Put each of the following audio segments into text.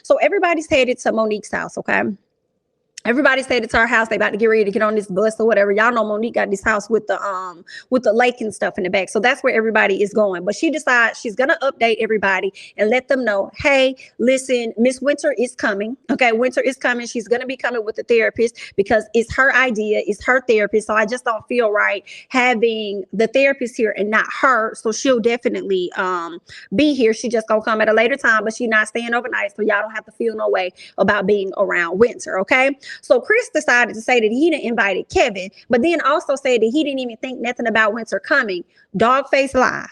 So everybody's headed to Monique's house, okay? Everybody stayed at our house. They about to get ready to get on this bus or whatever. Y'all know Monique got this house with the lake and stuff in the back. So that's where everybody is going. But she decides she's gonna update everybody and let them know, hey, listen, Miss Winter is coming. Okay, Winter is coming. She's gonna be coming with the therapist because it's her idea, it's her therapist. So I just don't feel right having the therapist here and not her. So she'll definitely be here. She just gonna come at a later time, but she's not staying overnight. So y'all don't have to feel no way about being around Winter. Okay. So Chris decided to say that he didn't invited Kevin, but then also said that he didn't even think nothing about Winter coming. Dog face lie.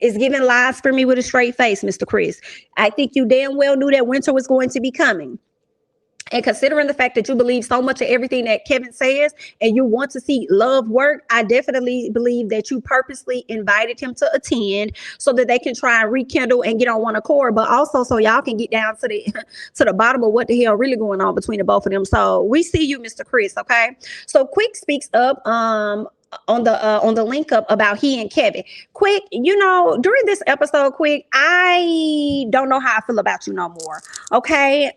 It's giving lies for me with a straight face, Mr. Chris. I think you damn well knew that Winter was going to be coming. And considering the fact that you believe so much of everything that Kevin says and you want to see love work, I definitely believe that you purposely invited him to attend so that they can try and rekindle and get on one accord, but also so y'all can get down to the bottom of what the hell really going on between the both of them. So we see you, Mr. Chris, okay? So Quick speaks up on the link up about he and Kevin. Quick, you know, during this episode, Quick, I don't know how I feel about you no more. Okay.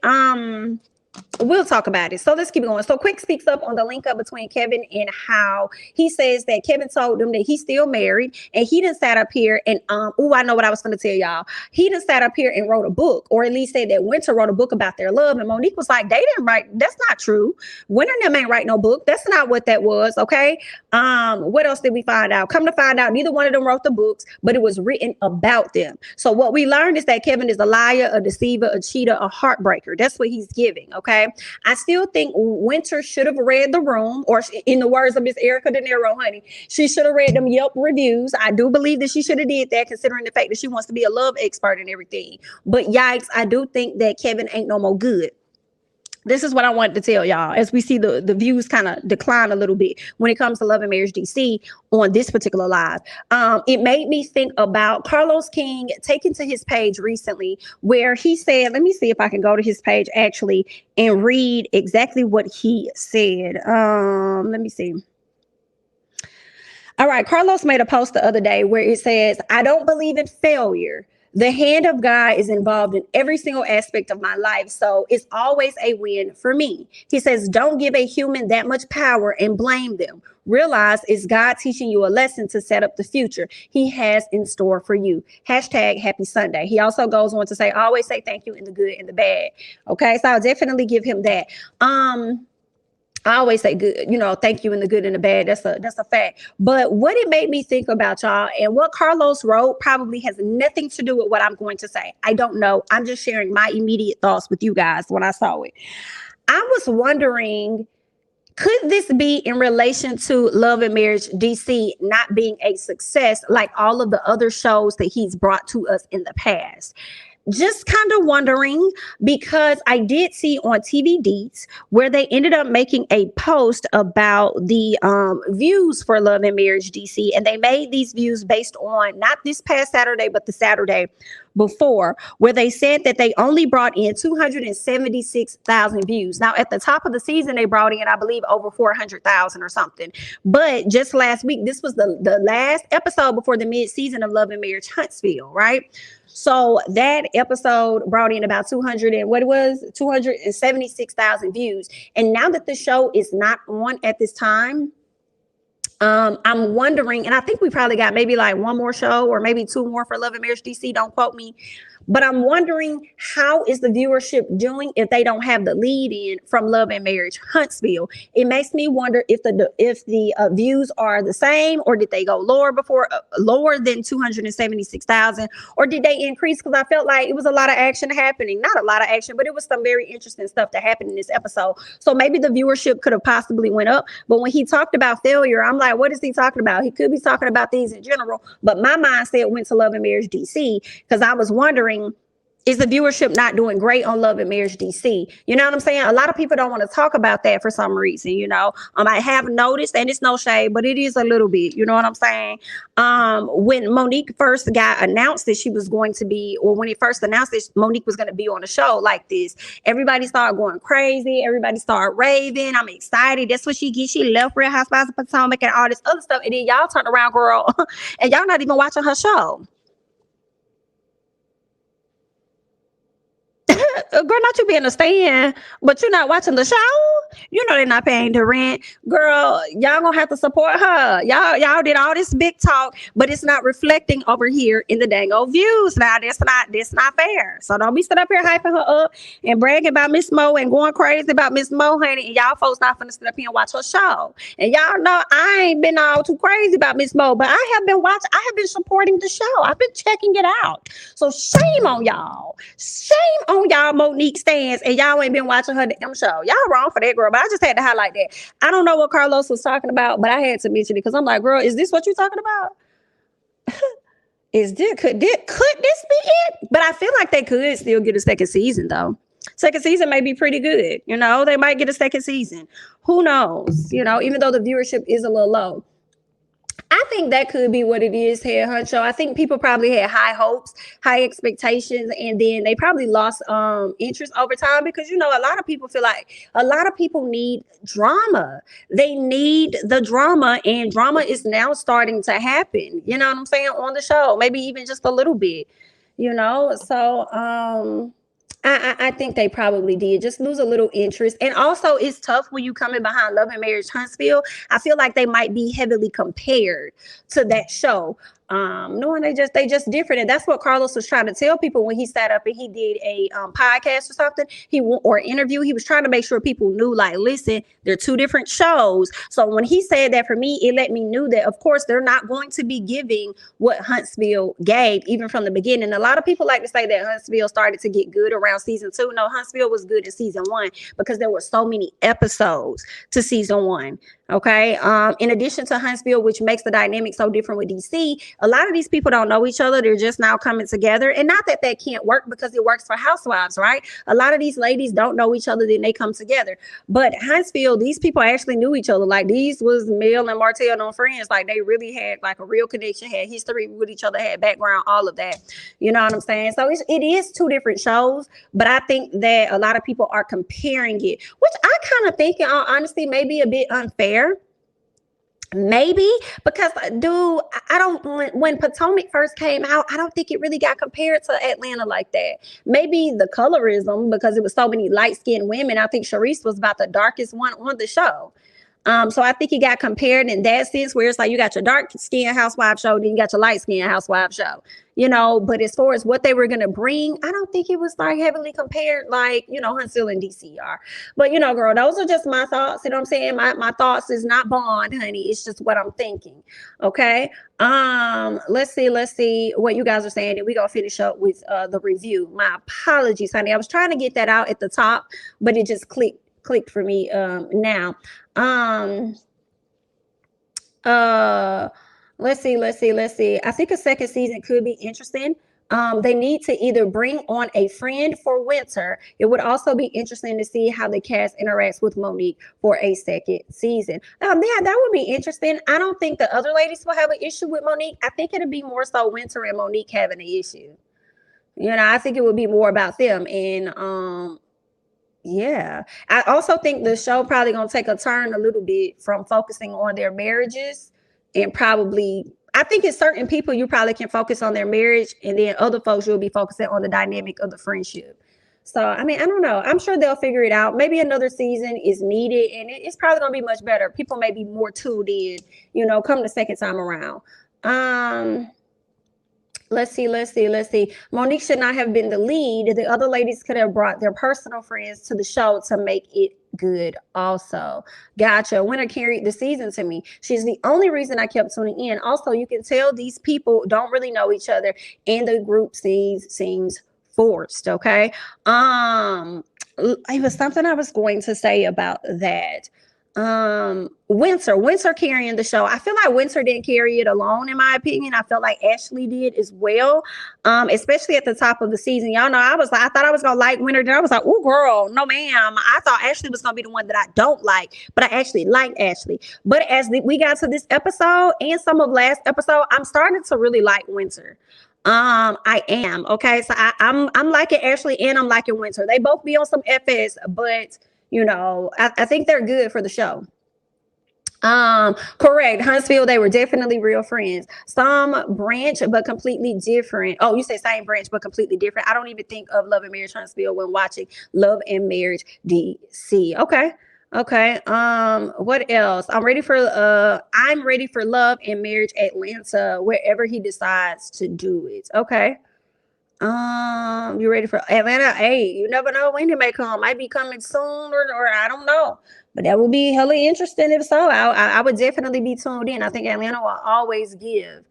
We'll talk about it. So let's keep going. So Quick speaks up on the link up between Kevin and how he says that Kevin told them that he's still married and he done sat up here and I know what I was going to tell y'all. He done sat up here and wrote a book, or at least said that Winter wrote a book about their love. And Monique was like, they didn't write. That's not true. Winter and them ain't write no book. That's not what that was. Okay. What else did we find out? Come to find out, neither one of them wrote the books, but it was written about them. So what we learned is that Kevin is a liar, a deceiver, a cheater, a heartbreaker. That's what he's giving. Okay. I still think Winter should have read the room, or in the words of Miss Erica De Niro, honey, she should have read them Yelp reviews. I do believe that she should have did that, considering the fact that she wants to be a love expert and everything. But yikes, I do think that Kevin ain't no more good. This is what I wanted to tell y'all as we see the views kind of decline a little bit when it comes to Love and Marriage DC on this particular live. It made me think about Carlos King taking to his page recently where he said, let me see if I can go to his page actually and read exactly what he said. Let me see. All right. Carlos made a post the other day where it says, I don't believe in failure. The hand of God is involved in every single aspect of my life, so it's always a win for me. He says, don't give a human that much power and blame them. Realize it's God teaching you a lesson to set up the future he has in store for you. Hashtag happy Sunday. He also goes on to say, always say thank you in the good and the bad. Okay, so I'll definitely give him that. I always say good, you know, thank you in the good and the bad. That's a fact. But what it made me think about, y'all, and what Carlos wrote probably has nothing to do with what I'm going to say. I don't know. I'm just sharing my immediate thoughts with you guys when I saw it. I was wondering, could this be in relation to Love and Marriage DC not being a success like all of the other shows that he's brought to us in the past? Just kind of wondering, because I did see on TV Deets where they ended up making a post about the views for Love and Marriage DC, and they made these views based on not this past Saturday, but the Saturday before, where they said that they only brought in 276,000 views. Now, at the top of the season, they brought in, I believe, over 400,000 or something. But just last week, this was the last episode before the mid-season of Love and Marriage Huntsville, right? So that episode brought in about 276,000 views. And now that the show is not on at this time, I'm wondering, and I think we probably got maybe like one more show or maybe two more for Love and Marriage DC. Don't quote me. But I'm wondering, how is the viewership doing if they don't have the lead in from Love and Marriage Huntsville? It makes me wonder if the views are the same, or did they go lower than 276,000, or did they increase? Because I felt like it was a lot of action happening. Not a lot of action, but it was some very interesting stuff that happened in this episode. So maybe the viewership could have possibly went up. But when he talked about failure, I'm like, what is he talking about? He could be talking about these in general. But my mindset went to Love and Marriage DC because I was wondering, is the viewership not doing great on Love and Marriage DC? You know what I'm saying? A lot of people don't want to talk about that for some reason, you know. I have noticed, and it's no shade, but it is a little bit, you know what I'm saying? When Monique first got announced that she was going to be, or when he first announced that Monique was going to be on a show like this, everybody started going crazy. Everybody started raving. I'm excited. That's what she gets. She left Real Housewives of Potomac and all this other stuff. And then y'all turned around, girl, and y'all not even watching her show. Girl, not you being a stand, but you're not watching the show. You know they're not paying the rent. Girl, y'all gonna have to support her. Y'all did all this big talk, but it's not reflecting over here in the dang old views. Now that's not fair. So don't be sitting up here hyping her up and bragging about Miss Mo and going crazy about Miss Mo, honey. And y'all folks not finna sit up here and watch her show. And y'all know I ain't been all too crazy about Miss Mo, but I have been watching, I have been supporting the show. I've been checking it out. So shame on y'all. Shame on y'all Monique stands and y'all ain't been watching her damn show. Y'all wrong for that, girl. But I just had to highlight that. I don't know what Carlos was talking about, but I had to mention it because I'm like, girl, is this what you're talking about? Could this be it? But I feel like they could still get a second season though. Second season may be pretty good. You know, they might get a second season. Who knows? You know, even though the viewership is a little low. I think that could be what it is, Head Huncho. I think people probably had high hopes, high expectations, and then they probably lost interest over time because, you know, a lot of people feel like a lot of people need drama. They need the drama, and drama is now starting to happen. You know what I'm saying? On the show, maybe even just a little bit, you know? So, I think they probably did just lose a little interest. And also it's tough when you come in behind Love and Marriage Huntsville. I feel like they might be heavily compared to that show. Knowing they just different. And that's what Carlos was trying to tell people when he sat up and he did a podcast or something, or interview. He was trying to make sure people knew, like, listen, they're two different shows. So when he said that, for me, it let me know that, of course, they're not going to be giving what Huntsville gave, even from the beginning. A lot of people like to say that Huntsville started to get good around season 2. No, Huntsville was good in season 1 because there were so many episodes to season 1. Okay. In addition to Huntsville, which makes the dynamic so different with DC, a lot of these people don't know each other. They're just now coming together. And not that that can't work because it works for housewives, right? A lot of these ladies don't know each other, then they come together. But Huntsville, these people actually knew each other. Like, these was Mel and Martell on Friends. Like, they really had like a real connection, had history with each other, had background, all of that. You know what I'm saying? So it is two different shows, but I think that a lot of people are comparing it, which I kind of think, in all honesty, may be a bit unfair. Maybe because, dude, I don't, when Potomac first came out, I don't think it really got compared to Atlanta like that. Maybe the colorism, because it was so many light-skinned women. I think Sharice was about the darkest one on the show. So I think it got compared in that sense, where it's like you got your dark skin housewife show, then you got your light skin housewife show, you know. But as far as what they were gonna bring, I don't think it was like heavily compared, like, you know, Huntsville and DC are. But, you know, girl, those are just my thoughts. You know what I'm saying? My thoughts is not bond, honey. It's just what I'm thinking. Okay. Let's see what you guys are saying, and we gonna finish up with the review. My apologies, honey. I was trying to get that out at the top, but it just clicked for me now. Let's see. I think a second season could be interesting. They need to either bring on a friend for Winter. It would also be interesting to see how the cast interacts with Monique for a second season. Yeah, that would be interesting. I don't think the other ladies will have an issue with Monique. I think it'll be more so Winter and Monique having an issue. You know, I think it would be more about them. And yeah, I also think the show probably gonna take a turn a little bit from focusing on their marriages, and probably, I think it's certain people you probably can focus on their marriage, and then other folks you'll be focusing on the dynamic of the friendship. So, I mean, I don't know. I'm sure they'll figure it out. Maybe another season is needed, and it's probably gonna be much better. People may be more tuned in, you know, come the second time around. Let's see. Monique should not have been the lead. The other ladies could have brought their personal friends to the show to make it good also. Gotcha. Winter carried the season to me. She's the only reason I kept tuning in. Also, you can tell these people don't really know each other, and the group seems forced. Okay. It was something I was going to say about that. Winter carrying the show. I feel like Winter didn't carry it alone, in my opinion. I felt like Ashley did as well. Especially at the top of the season. Y'all know, I thought I was gonna like Winter. Then I was like, oh girl, no ma'am. I thought Ashley was gonna be the one that I don't like, but I actually liked Ashley. But as we got to this episode and some of last episode, I'm starting to really like Winter. I am. Okay. So I'm liking Ashley and I'm liking Winter. They both be on some FS, but you know, I think they're good for the show. Correct. Huntsville, they were definitely real friends. Some branch, but completely different. Oh, you say same branch, but completely different. I don't even think of Love and Marriage Huntsville when watching Love and Marriage DC. Okay. Okay. What else? I'm ready for Love and Marriage Atlanta, wherever he decides to do it. Okay. You ready for Atlanta? Hey, you never know when it may come. Might be coming soon, or I don't know. But that would be hella interesting if so. I would definitely be tuned in. I think Atlanta will always give.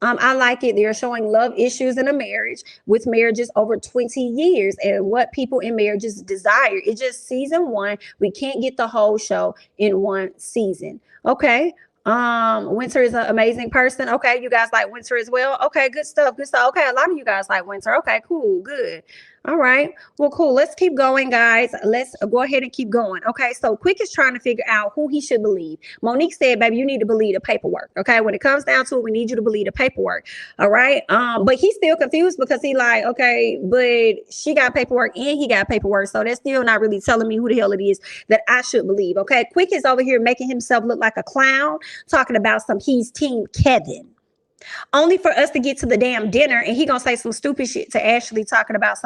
I like it. They're showing love issues in a marriage with marriages over 20 years and what people in marriages desire. It's just season one. We can't get the whole show in one season. Okay. Winter is an amazing person. Okay, you guys like Winter as well. Okay, good stuff. Good stuff. Okay, a lot of you guys like Winter. Okay, cool, good. All right. Well, cool. Let's keep going, guys. Let's go ahead and keep going. Okay. So Quick is trying to figure out who he should believe. Monique said, baby, you need to believe the paperwork. Okay. When it comes down to it, we need you to believe the paperwork. All right. But he's still confused because he like, okay, but she got paperwork and he got paperwork. So that's still not really telling me who the hell it is that I should believe. Okay. Quick is over here making himself look like a clown, talking about he's team Kevin. Only for us to get to the damn dinner and he gonna say some stupid shit to Ashley talking about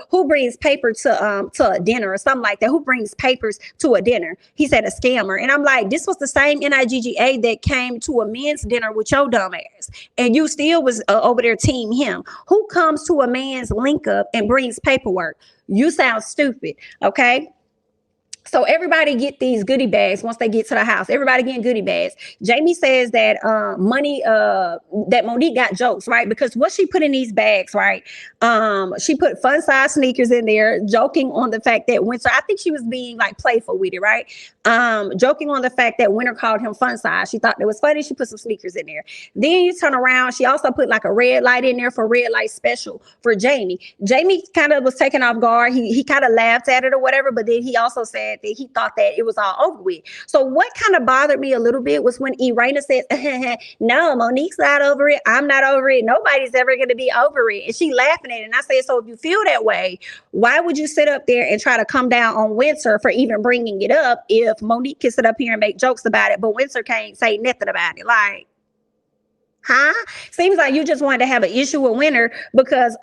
who brings paper to a dinner or something like that. Who brings papers to a dinner? He said a scammer. And I'm like, this was the same NIGGA that came to a men's dinner with your dumb ass and you still was over there team him. Who comes to a man's link up and brings paperwork? You sound stupid. Okay. So everybody get these goodie bags once they get to the house. Everybody getting goodie bags. Jamie says that that Monique got jokes, right? Because what she put in these bags, right? She put fun size sneakers in there, joking on the fact that Winter, I think she was being like playful with it, right? Joking on the fact that Winter called him fun size. She thought it was funny. She put some sneakers in there. Then you turn around. She also put like a red light in there for red light special for Jamie. Jamie kind of was taken off guard. He kind of laughed at it or whatever, but then he also said that he thought that it was all over with. So what kind of bothered me a little bit was when Irena said, no, Monique's not over it. I'm not over it. Nobody's ever going to be over it. And she laughing at it. And I said, so if you feel that way, why would you sit up there and try to come down on Winter for even bringing it up if Monique can sit up here and make jokes about it, but Winter can't say nothing about it? Like, huh? Seems like you just wanted to have an issue with Winter because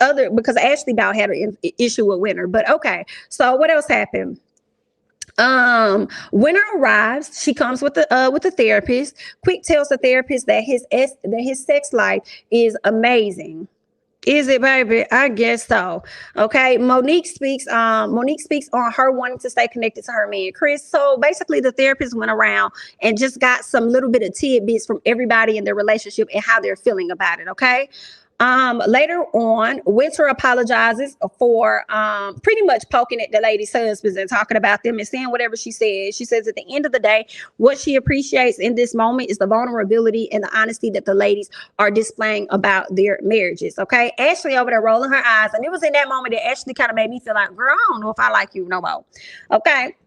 Ashley Bow had an issue with Winter. But okay. So what else happened? Winter arrives. She comes with the therapist. Quick tells the therapist that his sex life is amazing. Is it, baby? I guess so. Okay. Monique speaks on her wanting to stay connected to her man, Chris. So basically the therapist went around and just got some little bit of tidbits from everybody in their relationship and how they're feeling about it. Okay. Later on, Winter apologizes for pretty much poking at the ladies' husbands and talking about them and saying whatever she says. She says at the end of the day, what she appreciates in this moment is the vulnerability and the honesty that the ladies are displaying about their marriages. Okay. Ashley over there rolling her eyes. And it was in that moment that Ashley kind of made me feel like, girl, I don't know if I like you no more. Okay.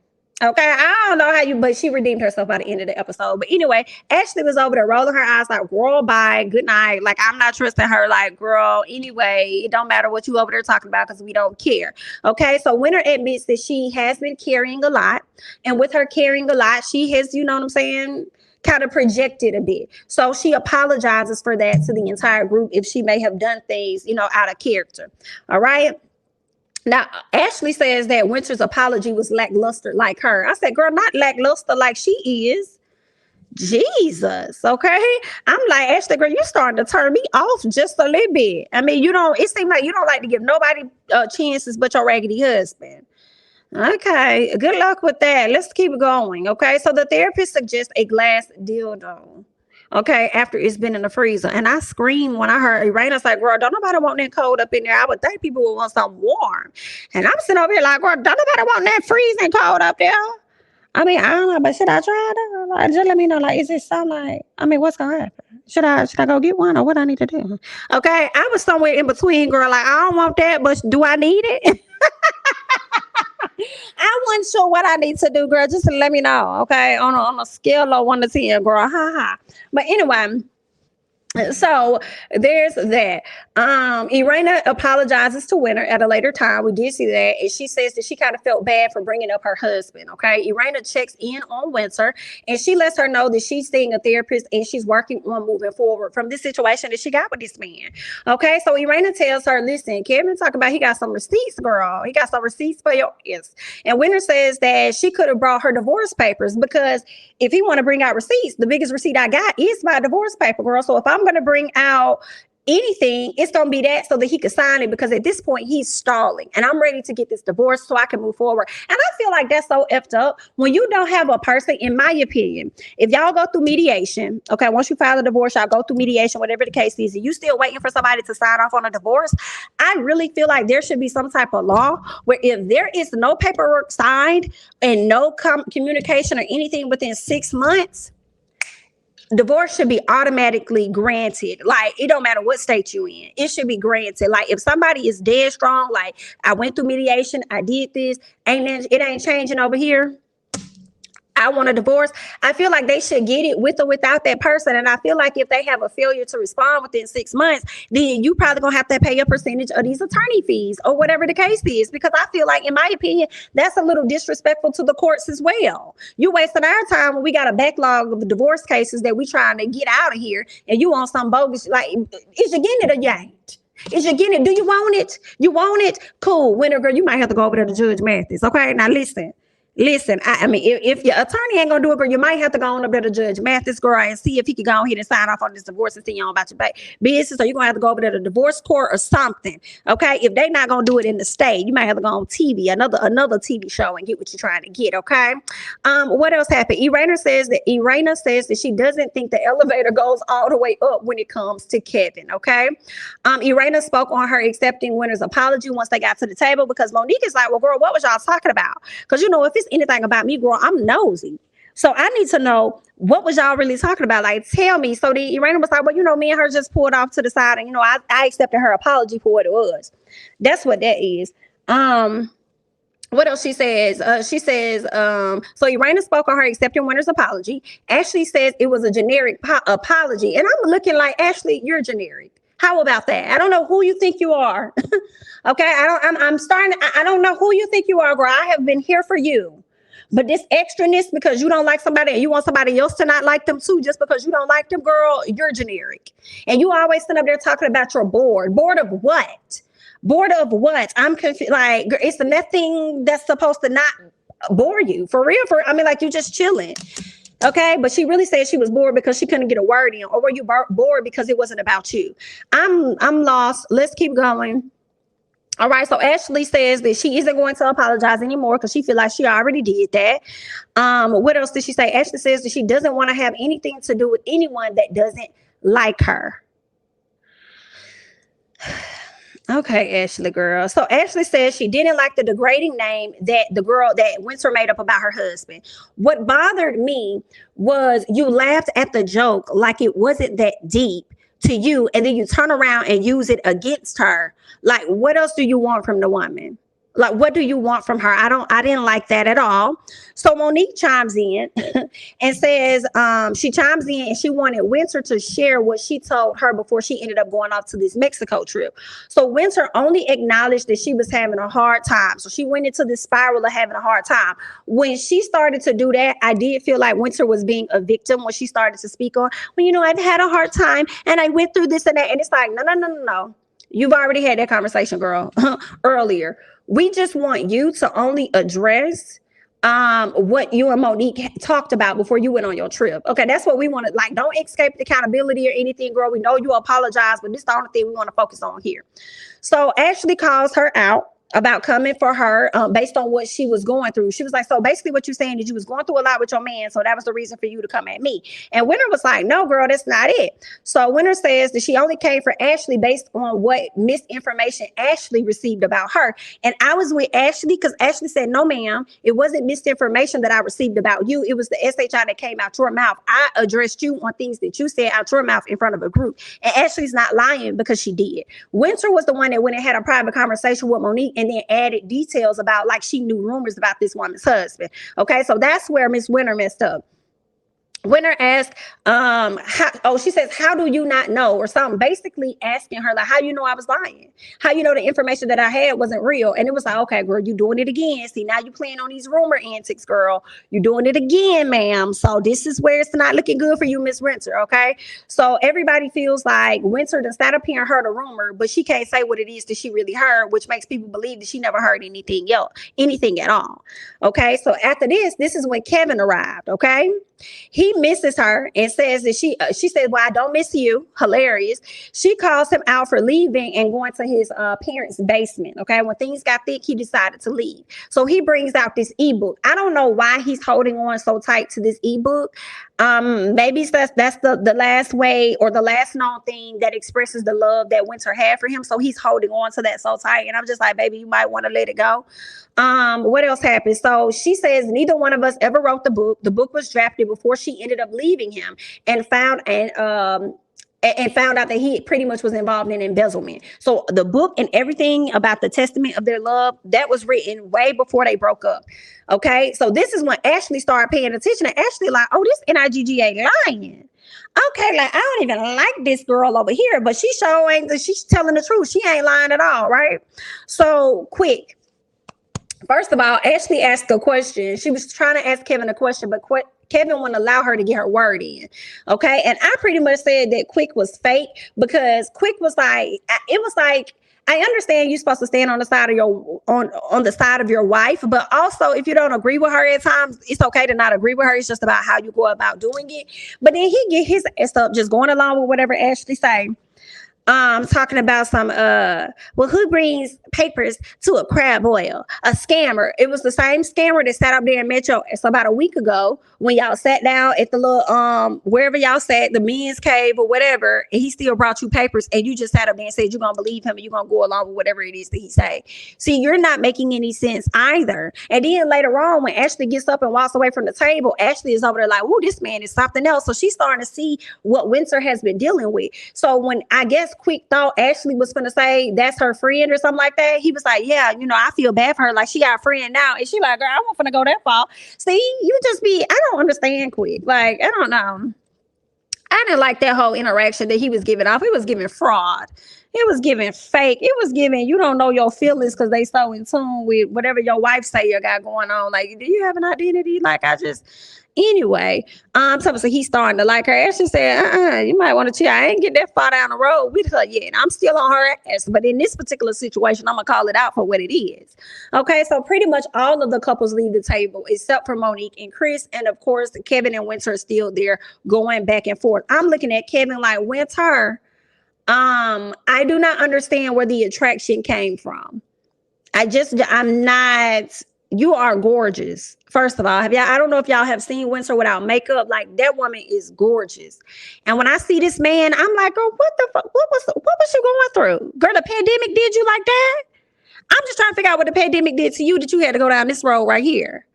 Okay, I don't know but she redeemed herself by the end of the episode. But anyway, Ashley was over there rolling her eyes like, girl, bye, good night. Like, I'm not trusting her. Like, girl, anyway, it don't matter what you over there talking about because we don't care. Okay, so Winter admits that she has been carrying a lot. And with her carrying a lot, she has, you know what I'm saying, kind of projected a bit. So she apologizes for that to the entire group if she may have done things, out of character. All right. Now, Ashley says that Winter's apology was lackluster like her. I said, girl, not lackluster like she is. Jesus. Okay. I'm like, Ashley, girl, you're starting to turn me off just a little bit. I mean, it seems like you don't like to give nobody chances but your raggedy husband. Okay. Good luck with that. Let's keep going. Okay. So the therapist suggests a glass dildo. Okay, after it's been in the freezer. And I screamed when I heard Irana's like, girl, don't nobody want that cold up in there. I would think people would want something warm. And I'm sitting over here like, girl, don't nobody want that freezing cold up there. I mean, I don't know, but should I try it? Like, just let me know, like, is it something like, I mean, what's going to happen? Should I go get one or what I need to do? Okay, I was somewhere in between, girl. Like, I don't want that, but do I need it? I wasn't sure what I need to do, girl. Just let me know, okay? On a scale of 1 to 10, girl. Ha ha. But anyway, So there's that. Irena apologizes to Winter at a later time. We did see that, and she says that she kind of felt bad for bringing up her husband. Okay, Irena checks in on Winter, and she lets her know that she's seeing a therapist and she's working on moving forward from this situation that she got with this man. Okay, so Irena tells her, "Listen, Kevin talking about he got some receipts, girl. He got some receipts for your ass." And Winter says that she could have brought her divorce papers because if he want to bring out receipts, the biggest receipt I got is my divorce paper, girl. So if I'm going to bring out anything, it's going to be that so that he could sign it, because at this point he's stalling and I'm ready to get this divorce so I can move forward. And I feel like that's so effed up when you don't have a person, in my opinion. If y'all go through mediation, okay, once you file a divorce, y'all go through mediation, whatever the case is, and you still waiting for somebody to sign off on a divorce, I really feel like there should be some type of law where if there is no paperwork signed and no communication or anything within 6 months, divorce should be automatically granted. Like, it don't matter what state you in, it should be granted. Like, if somebody is dead strong, like, I went through mediation, I did this, it ain't changing over here, I want a divorce, I feel like they should get it with or without that person. And I feel like if they have a failure to respond within 6 months, then you probably gonna have to pay a percentage of these attorney fees or whatever the case is. Because I feel like, in my opinion, that's a little disrespectful to the courts as well. You wasting our time when we got a backlog of divorce cases that we trying to get out of here, and you want some bogus, like, is you getting it or you ain't? Is you getting it? Do you want it? You want it? Cool. Winter, girl, you might have to go over there to Judge Mathis. Okay, now listen, I mean, if your attorney ain't gonna do it, girl, you might have to go on up there to Judge Mathis, girl, and see if he can go ahead and sign off on this divorce and see you on about your business. So you're gonna have to go over there to the divorce court or something. Okay, if they not gonna do it in the state, you might have to go on TV, another TV show, and get what you're trying to get. Okay. What else happened? Irena says that she doesn't think the elevator goes all the way up when it comes to Kevin. Okay. Irena spoke on her accepting Winter's apology once they got to the table, because Monique is like, well, girl, what was y'all talking about? Because, you know, if it's anything about me, girl, I'm nosy. So I need to know, what was y'all really talking about? Like, tell me. So the Irena was like, well, you know, me and her just pulled off to the side, and, you know, I accepted her apology for what it was. That's what that is. What else she says? So Irena spoke on her accepting Winter's apology. Ashley says it was a generic apology. And I'm looking like, Ashley, you're generic. How about that? I don't know who you think you are. Okay. I don't know who you think you are, girl. I have been here for you. But this extraness, because you don't like somebody and you want somebody else to not like them too, just because you don't like them, girl, you're generic. And you always sit up there talking about your bored. Bored of what? Bored of what? I'm confused. Like, it's nothing that's supposed to not bore you. For real. I mean, like, you just chilling. Okay, but she really said she was bored because she couldn't get a word in. Or were you bored because it wasn't about you? I'm lost. Let's keep going. All right, so Ashley says that she isn't going to apologize anymore because she feels like she already did that. What else did she say? Ashley says that she doesn't want to have anything to do with anyone that doesn't like her. Okay, Ashley, girl. So Ashley says she didn't like the degrading name that the girl that Winter made up about her husband. What bothered me was you laughed at the joke like it wasn't that deep to you, and then you turn around and use it against her. Like, what else do you want from the woman? Like, what do you want from her? I didn't like that at all. So Monique chimes in and says, she chimes in and she wanted Winter to share what she told her before she ended up going off to this Mexico trip. So Winter only acknowledged that she was having a hard time. So she went into this spiral of having a hard time. When she started to do that, I did feel like Winter was being a victim when she started to speak on, well, you know, I've had a hard time and I went through this and that. And it's like, no. You've already had that conversation, girl, earlier. We just want you to only address what you and Monique talked about before you went on your trip. Okay, that's what we want to, like, don't escape the accountability or anything, girl. We know you apologize, but this is the only thing we want to focus on here. So Ashley calls her out about coming for her based on what she was going through. She was like, so basically what you're saying is you was going through a lot with your man, so that was the reason for you to come at me. And Winter was like, no, girl, that's not it. So Winter says that she only came for Ashley based on what misinformation Ashley received about her. And I was with Ashley because Ashley said, no, ma'am, it wasn't misinformation that I received about you. It was the SHI that came out your mouth. I addressed you on things that you said out your mouth in front of a group. And Ashley's not lying because she did. Winter was the one that went and had a private conversation with Monique and then added details about, like, she knew rumors about this woman's husband. Okay, so that's where Miss Winter messed up. Winter asked, she says, how do you not know? Or something, basically asking her, like, how you know I was lying? How you know the information that I had wasn't real? And it was like, okay, girl, you doing it again. See, now you playing on these rumor antics, girl. You doing it again, ma'am. So this is where it's not looking good for you, Miss Winter, okay? So everybody feels like Winter done sat up here and heard a rumor, but she can't say what it is that she really heard, which makes people believe that she never heard anything else, anything at all. Okay, so after this is when Kevin arrived, okay? He misses her and says that she said, well, I don't miss you. Hilarious. She calls him out for leaving and going to his parents' basement. Okay. When things got thick, he decided to leave. So he brings out this ebook. I don't know why he's holding on so tight to this ebook. Maybe that's the last way or the last known thing that expresses the love that Winter had for him. So he's holding on to that so tight. And I'm just like, baby, you might want to let it go. What else happened? So she says neither one of us ever wrote the book. The book was drafted before she ended up leaving him and found out that he pretty much was involved in embezzlement. So the book and everything about the testament of their love, that was written way before they broke up. Okay. So this is when Ashley started paying attention, and Ashley like, oh, this NIGGA lying. Okay, like I don't even like this girl over here, but she's telling the truth. She ain't lying at all, right? So quick. First of all, Ashley asked a question. She was trying to ask Kevin a question, but Kevin wouldn't allow her to get her word in. Okay. And I pretty much said that Quick was fake, because Quick was like, it was like, I understand you're supposed to stand on the side of on the side of your wife, but also if you don't agree with her at times, it's okay to not agree with her. It's just about how you go about doing it. But then he get his ass up just going along with whatever Ashley say. Talking about some well, who brings papers to a crab boil? A scammer. It was the same scammer that sat up there in Metro. It's about a week ago when y'all sat down at the little wherever y'all sat, the men's cave or whatever, and he still brought you papers, and you just sat up there and said you're gonna believe him and you're gonna go along with whatever it is that he say. See, you're not making any sense either. And then later on, when Ashley gets up and walks away from the table, Ashley is over there like, "Whoa, this man is something else." So she's starting to see what Winter has been dealing with. So when I guess Quick thought Ashley was going to say that's her friend or something like that, he was like, yeah, I feel bad for her. Like, she got a friend now. And she like, girl, I wasn't going to go that far. See, I don't understand Quick. Like, I don't know. I didn't like that whole interaction that he was giving off. It was giving fraud. It was giving fake. It was giving, you don't know your feelings because they so in tune with whatever your wife say you got going on. Like, do you have an identity? Like, anyway, so he's starting to like her. Ashley said, you might want to chill. I ain't get that far down the road with her yet. And I'm still on her ass. But in this particular situation, I'm going to call it out for what it is. Okay, so pretty much all of the couples leave the table except for Monique and Chris. And of course, Kevin and Winter are still there going back and forth. I'm looking at Kevin like, Winter, I do not understand where the attraction came from. I'm not, you are gorgeous. First of all, I don't know if y'all have seen Winter without makeup. Like, that woman is gorgeous. And when I see this man, I'm like, girl, what the fuck? What was you going through? Girl, the pandemic did you like that? I'm just trying to figure out what the pandemic did to you that you had to go down this road right here.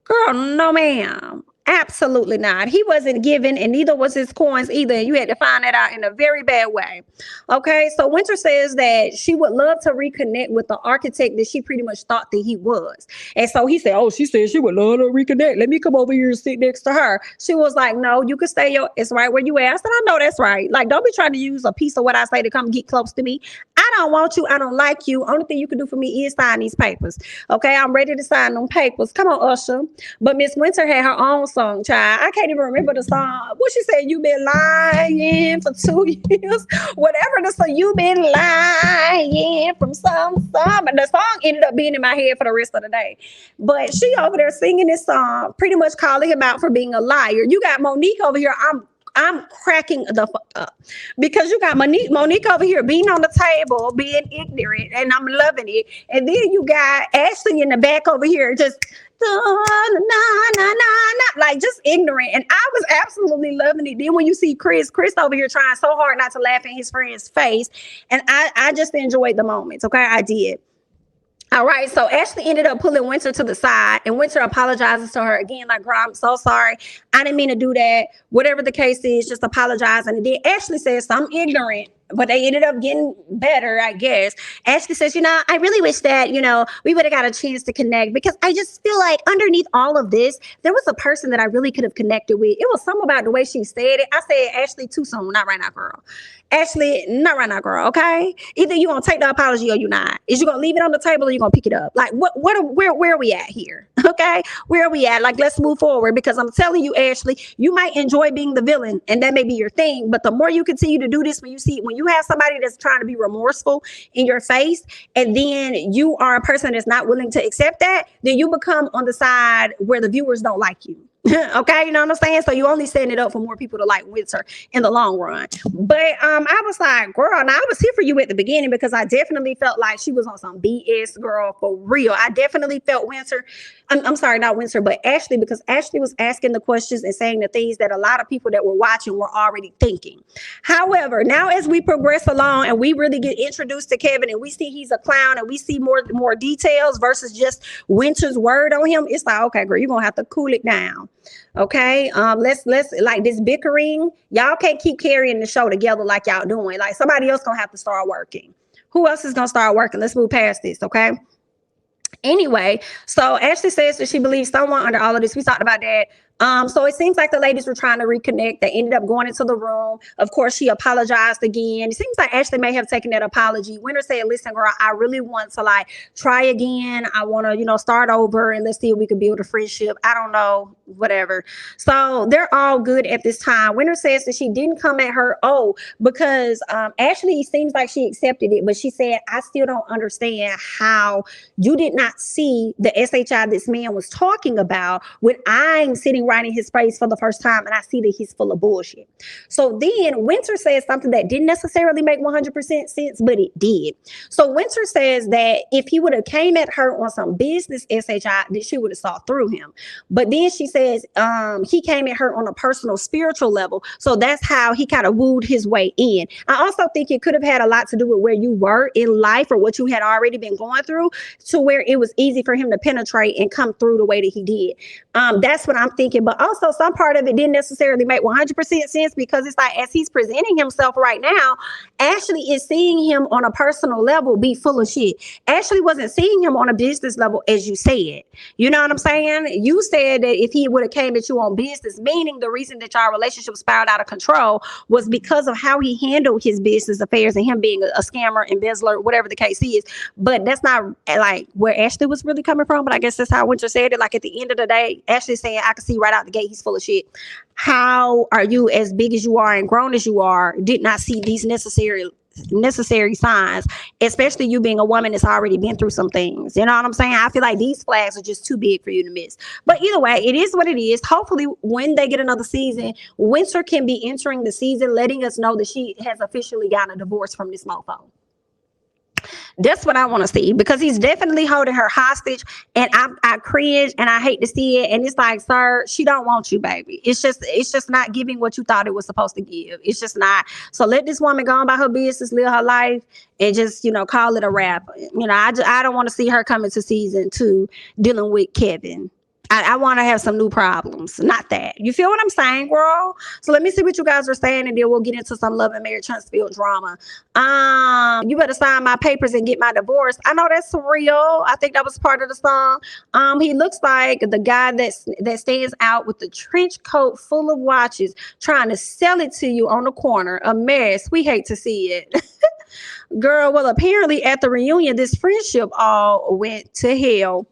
Girl, no, ma'am. Absolutely not. He wasn't given, and neither was his coins either. And you had to find that out in a very bad way. Okay, so Winter says that she would love to reconnect with the architect that she pretty much thought that he was. And so he said, she said she would love to reconnect. Let me come over here and sit next to her. She was like, no, you can stay. It's right where you at. I said, I know that's right. Like, don't be trying to use a piece of what I say to come get close to me. I don't want you. I don't like you. Only thing you can do for me is sign these papers. Okay, I'm ready to sign them papers. Come on, Usher. But Miss Winter had her own song, child. I can't even remember the song. What she said, you been lying for 2 years. Whatever the song, you been lying from some. And the song ended up being in my head for the rest of the day. But she over there singing this song, pretty much calling him out for being a liar. You got Monique over here. I'm cracking the fuck up because you got Monique over here being on the table, being ignorant, and I'm loving it. And then you got Ashley in the back over here just like just ignorant. And I was absolutely loving it. Then when you see Chris over here trying so hard not to laugh in his friend's face, and I just enjoyed the moments. Okay, I did. All right, so Ashley ended up pulling Winter to the side, and Winter apologizes to her again, like, girl, I'm so sorry. I didn't mean to do that. Whatever the case is, just apologize. And then Ashley says something ignorant. but they ended up getting better, I guess. Ashley says, I really wish that, we would have got a chance to connect, because I just feel like underneath all of this, there was a person that I really could have connected with. It was something about the way she said it. I said, Ashley, too soon. Not right now, girl. Ashley, not right now, girl. Okay. Either you gonna take the apology or you not. Is you gonna leave it on the table or you gonna pick it up? Like, where are we at here? Okay. Where are we at? Like, let's move forward, because I'm telling you, Ashley, you might enjoy being the villain and that may be your thing. But the more you continue to do this, when you have somebody that's trying to be remorseful in your face, and then you are a person that's not willing to accept that, then you become on the side where the viewers don't like you. Okay, you know what I'm saying? So you only setting it up for more people to like Winter in the long run. But I was like, girl, now I was here for you at the beginning, because I definitely felt like she was on some BS, girl, for real. I definitely felt Winter. I'm sorry, not Winter, but Ashley, because Ashley was asking the questions and saying the things that a lot of people that were watching were already thinking. However, now as we progress along and we really get introduced to Kevin and we see he's a clown and we see more details versus just Winter's word on him, it's like, okay, girl, you're gonna have to cool it down. Okay, let's like this bickering. Y'all can't keep carrying the show together like y'all doing. Like, somebody else gonna have to start working. Who else is gonna start working? Let's move past this, okay? Anyway, so Ashley says that she believes someone under all of this. We talked about that. So it seems like the ladies were trying to reconnect. They ended up going into the room. Of course, she apologized again. It seems like Ashley may have taken that apology. Winter said, listen, girl, I really want to like try again. I want to, start over and let's see if we can build a friendship. I don't know, whatever. So they're all good at this time. Winter says that she didn't come at her, because Ashley seems like she accepted it, but she said, I still don't understand how you did not see the SHI this man was talking about when I'm sitting right in his face for the first time and I see that he's full of bullshit. So then Winter says something that didn't necessarily make 100% sense, but it did. So Winter says that if he would have came at her on some business SHI, that she would have saw through him. But then she says he came at her on a personal spiritual level. So that's how he kind of wooed his way in. I also think it could have had a lot to do with where you were in life or what you had already been going through, to where it was easy for him to penetrate and come through the way that he did. That's what I'm thinking. But also some part of it didn't necessarily make 100% sense, because it's like, as he's presenting himself right now, Ashley is seeing him on a personal level be full of shit. Ashley wasn't seeing him on a business level, as you said. You know what I'm saying? You said that if he would have came at you on business, meaning the reason that your relationship spiraled out of control was because of how he handled his business affairs and him being a scammer, embezzler, whatever the case is. But that's not like where Ashley was really coming from. But I guess that's how Winter said it. Like, at the end of the day, Ashley's saying, I can see right out the gate he's full of shit. How are you, as big as you are and grown as you are, did not see these necessary signs, especially you being a woman that's already been through some things? You know what I'm saying? I feel like these flags are just too big for you to miss. But either way, it is what it is. Hopefully when they get another season, Winter can be entering the season letting us know that she has officially gotten a divorce from this mofo. That's what I want to see, because he's definitely holding her hostage, and I cringe and I hate to see it. And it's like, sir, she don't want you, baby. It's just not giving what you thought it was supposed to give. It's just not. So let this woman go on by her business, live her life, and just, call it a wrap. I don't want to see her coming to season 2 dealing with Kevin. I want to have some new problems. Not that. You feel what I'm saying, girl? So let me see what you guys are saying, and then we'll get into some Love and Marriage Huntsville drama. You better sign my papers and get my divorce. I know that's real. I think that was part of the song. He looks like the guy that stands out with the trench coat full of watches, trying to sell it to you on the corner. A mess. We hate to see it. Girl, well, apparently at the reunion, this friendship all went to hell.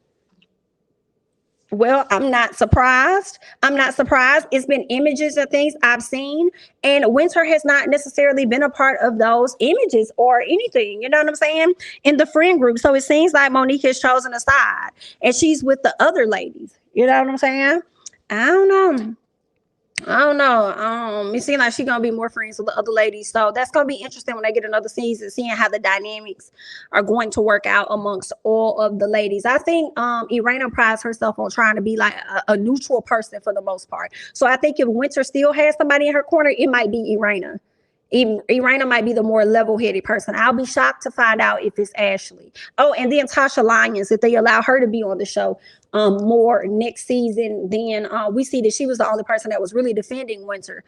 Well, I'm not surprised. It's been images of things I've seen, and Winter has not necessarily been a part of those images or anything. You know what I'm saying? In the friend group. So it seems like Monique has chosen a side, and she's with the other ladies. You know what I'm saying? I don't know. It seems like she's gonna be more friends with the other ladies, so that's gonna be interesting when they get another season, seeing how the dynamics are going to work out amongst all of the ladies. I think Irena prides herself on trying to be like a neutral person for the most part. So I think if Winter still has somebody in her corner, it might be Irena. Irina might be the more level-headed person. I'll be shocked to find out if it's Ashley. Oh, and then Tasha Lyons, if they allow her to be on the show more next season, then we see that she was the only person that was really defending Winter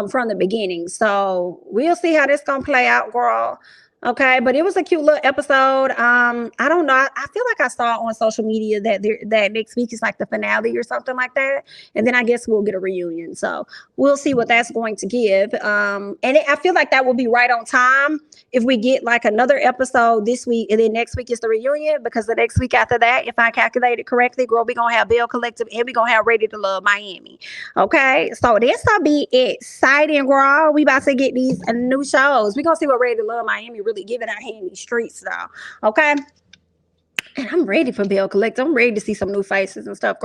from the beginning. So we'll see how this gonna play out, girl. Okay, but it was a cute little episode. I don't know. I feel like I saw on social media that that next week is like the finale or something like that, and then I guess we'll get a reunion. So we'll see what that's going to give. I feel like that will be right on time if we get like another episode this week, and then next week is the reunion, because the next week after that, if I calculated correctly, girl, we're gonna have Bell Collective and we're gonna have Ready to Love Miami. Okay, so this gonna be exciting, girl. We about to get these new shows. We're gonna see what Ready to Love Miami really giving out here in these streets now. Okay. And I'm ready for Bell Collective. I'm ready to see some new faces and stuff.